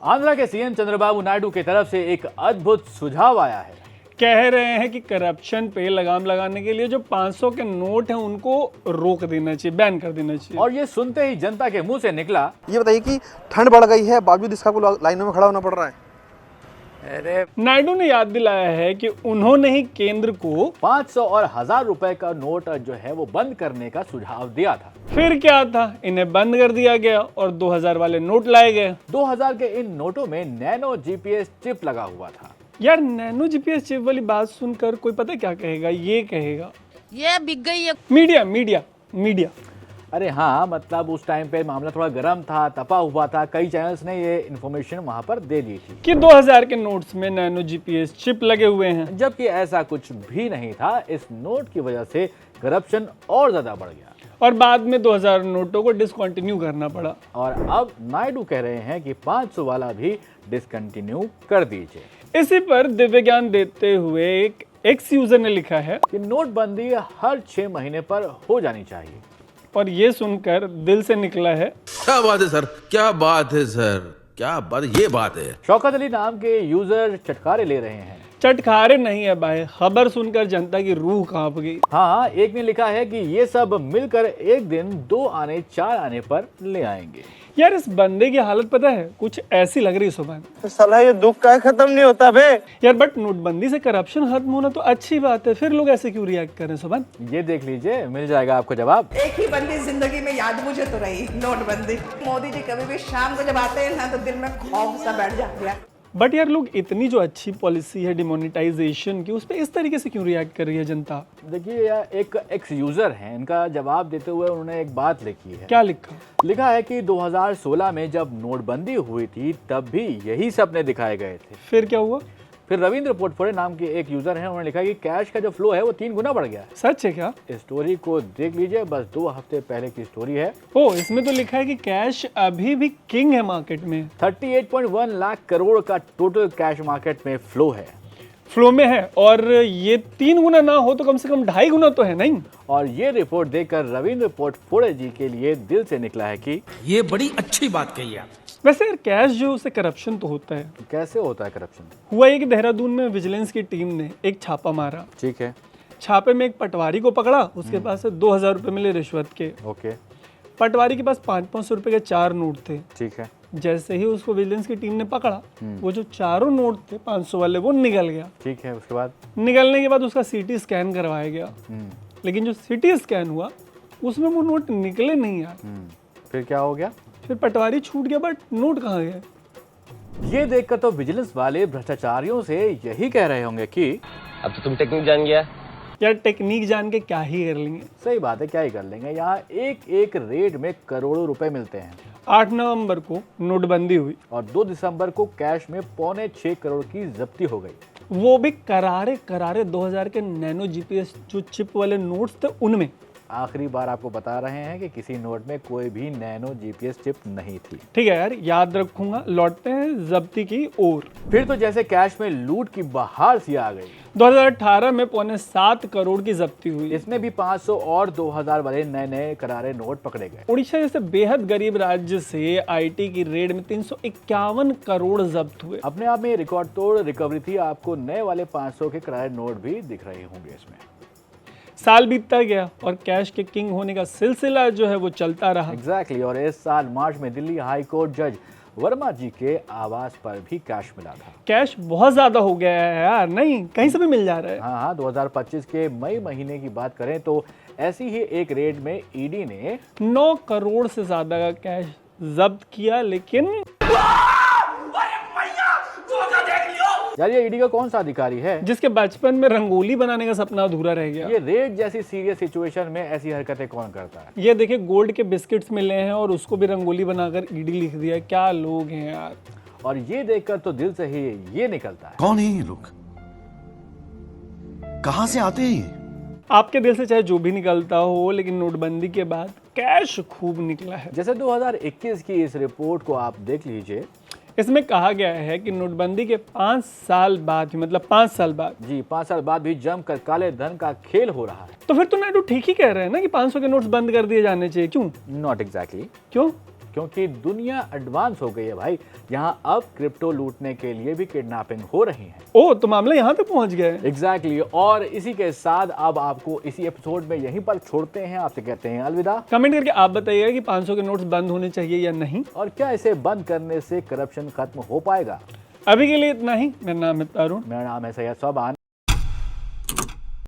आंध्रा के सीएम चंद्रबाबू नायडू की तरफ से एक अद्भुत सुझाव आया है। कह रहे हैं कि करप्शन पे लगाम लगाने के लिए जो 500 के नोट हैं उनको रोक देना चाहिए, बैन कर देना चाहिए। और ये सुनते ही जनता के मुंह से निकला, ये बताइए कि ठंड बढ़ गई है, बावजूद इसका को लाइनों में खड़ा होना पड़ रहा है। अरे नायडू ने याद दिलाया है कि उन्होंने ही केंद्र को 500 और 1000 रुपए का नोट जो है वो बंद करने का सुझाव दिया था। फिर क्या था, इन्हें बंद कर दिया गया और 2000 वाले नोट लाए गए। 2000 के इन नोटों में नैनो जीपीएस चिप लगा हुआ था। यार नैनो जीपीएस चिप वाली बात सुनकर कोई पता क्या कहेगा, ये कहेगा ये बिक गई है। मीडिया। अरे हाँ, मतलब उस टाइम पे मामला थोड़ा गर्म था, तपा हुआ था। कई चैनल्स ने ये इन्फॉर्मेशन वहां पर दे दी थी कि 2000 के नोट्स में नैनो जीपीएस चिप लगे हुए हैं, जबकि ऐसा कुछ भी नहीं था। इस नोट की वजह से करप्शन और ज्यादा बढ़ गया और बाद में 2000 नोटों को डिसकंटिन्यू करना पड़ा। और अब नायडू कह रहे हैं कि 500 वाला भी डिसकंटिन्यू कर दीजिए। इसी पर दिव्य ज्ञान देते हुए एक एक्स यूजर ने लिखा है कि नोटबंदी हर 6 महीने पर हो जानी चाहिए। और ये सुनकर दिल से निकला है, क्या बात है सर, क्या बात है सर, क्या बात, ये बात है। शौकत अली नाम के यूजर चटकारे ले रहे हैं। चटखारे नहीं है भाई, खबर सुनकर जनता की रूह कांप गई। हाँ, एक ने लिखा है कि ये सब मिलकर एक दिन 2 आने 4 आने पर ले आएंगे। यार इस बंदे की हालत पता है, कुछ ऐसी लग रही है सुबह। साला ये दुख का खत्म नहीं होता बे। यार बट नोटबंदी से करप्शन खत्म होना तो अच्छी बात है, फिर लोग ऐसे क्यों रिएक्ट कर रहे हैं सुबह? ये देख लीजिए, मिल जाएगा आपको जवाब। एक ही बंदी जिंदगी में याद मुझे तो रही, नोटबंदी। मोदी जी कभी भी शाम को जब आते हैं ना तो दिल में खौफ सा बैठ जाता है। बट यार लोग इतनी जो अच्छी पॉलिसी है डिमोनेटाइजेशन की, उस पर इस तरीके से क्यों रिएक्ट कर रही है जनता? देखिए, यह एक एक्स यूजर हैं, इनका जवाब देते हुए उन्होंने एक बात लिखी है। क्या लिखा? लिखा है कि 2016 में जब नोटबंदी हुई थी तब भी यही सपने दिखाए गए थे। फिर क्या हुआ? फिर रविंद्र पोटफोड़े नाम के एक यूजर हैं, उन्होंने लिखा कि कैश का जो फ्लो है वो 3 गुना बढ़ गया है। सच है क्या? इस स्टोरी को देख लीजिए, बस 2 हफ्ते पहले की स्टोरी है। ओ, इसमें तो लिखा है कि कैश अभी भी किंग है मार्केट में। 38.1 लाख करोड़ का टोटल कैश मार्केट में फ्लो में है और ये 3 गुना ना हो तो कम से कम 2.5 गुना तो है नहीं। और ये रिपोर्ट देखकर रविंद्र पोटफोड़े जी के लिए दिल से निकला है कि ये बड़ी अच्छी बात कही आप। वैसे यार कैश जो उससे करप्शन तो होता है। कैसे होता है करप्शन। हुआ ये कि देहरादून में विजिलेंस की टीम ने एक छापा मारा। ठीक है। छापे में एक पटवारी को पकड़ा, उसके पास से 2000 रुपए मिले रिश्वत के। ओके। पटवारी के पास 500 रुपए के 4 नोट थे। ठीक है। जैसे ही उसको विजिलेंस की टीम ने पकड़ा, वो जो चारों नोट थे 500 वाले वो निकल गया। ठीक है। उसके बाद निकलने के बाद उसका सीटी स्कैन करवाया गया, लेकिन जो सीटी स्कैन हुआ उसमें वो नोट निकले नहीं यार। फिर क्या हो गया? फिर पटवारी छूट गया, बट नोट कहाँ गए? ये देखकर तो विजिलेंस वाले भ्रष्टाचारियों से यही कह रहे होंगे कि अब तो तुम टेक्निक जान गया। यार टेक्निक जान के क्या ही कर लेंगे। सही बात है, क्या ही कर लेंगे। यहाँ एक एक रेड में करोड़ों रुपए मिलते हैं। 8 नवंबर को नोटबंदी हुई और 2 दिसंबर को कैश में 6.25 करोड़ की जब्ती हो गई, वो भी करारे 2000 के नैनो जीपीएस जो चिप वाले नोट्स थे उनमें। आखिरी बार आपको बता रहे हैं कि किसी नोट में कोई भी नैनो जीपीएस चिप नहीं थी। ठीक है यार, याद रखूंगा। लौटते हैं जब्ती की ओर। फिर तो जैसे कैश में लूट की बहार सी आ गई। 2018 में 7.25 करोड़ की जब्ती हुई। इसमें भी 500 और 2000 वाले नए नए करारे नोट पकड़े गए। उड़ीसा जैसे बेहद गरीब राज्य से आईटी की रेड में 351 करोड़ जब्त हुए। अपने आप में रिकॉर्ड तोड़ रिकवरी थी। आपको नए वाले 500 के करारे नोट भी दिख रहे होंगे इसमें। साल बीतता गया और कैश के किंग होने का सिलसिला जो है वो चलता रहा। एग्जैक्टली। और इस साल मार्च में दिल्ली हाई कोर्ट जज वर्मा जी के आवास पर भी कैश मिला था। कैश बहुत ज्यादा हो गया है यार, नहीं कहीं से भी मिल जा रहा है। हाँ, 2025 के मई महीने की बात करें तो ऐसी ही एक रेड में ईडी ने 9 करोड़ से ज्यादा का कैश जब्त किया। लेकिन यार ये ईडी का कौन सा अधिकारी है जिसके बचपन में रंगोली बनाने का सपना अधूरा रह गया? ये रेड जैसी सीरियस सिचुएशन में ऐसी हरकतें कौन करता है? ये देखिए, गोल्ड के बिस्किट्स मिले हैं और उसको भी रंगोली बनाकर ईडी लिख दिया। क्या लोग हैं यार। और ये देखकर तो दिल से ही ये निकलता है, कौन है ये लोग, कहां से आते हैं ये? आपके दिल से चाहे जो भी निकलता हो, लेकिन नोटबंदी के बाद कैश खूब निकला है। जैसे 2021 की इस रिपोर्ट को आप देख लीजिए। इसमें कहा गया है कि नोटबंदी के 5 साल बाद, मतलब 5 साल बाद जी, 5 साल बाद भी जमकर काले धन का खेल हो रहा है। तो फिर तो नायडू ठीक ही कह रहे हैं ना कि 500 के नोट्स बंद कर दिए जाने चाहिए। क्यों? Not exactly. क्यों? क्योंकि दुनिया एडवांस हो गई है भाई। यहाँ अब क्रिप्टो लूटने के लिए भी किडनैपिंग हो रही है। ओ, तो मामला यहाँ तक पहुंच गया है। एग्जैक्टली और इसी के साथ अब आपको इसी एपिसोड में यहीं पर छोड़ते हैं। आपसे कहते हैं अलविदा। कमेंट करके आप बताइएगा कि 500 के नोट्स बंद होने चाहिए या नहीं, और क्या इसे बंद करने से करप्शन खत्म हो पाएगा। अभी के लिए इतना ही। मेरा नाम है तारुण। मेरा नाम है सैयद सोबान।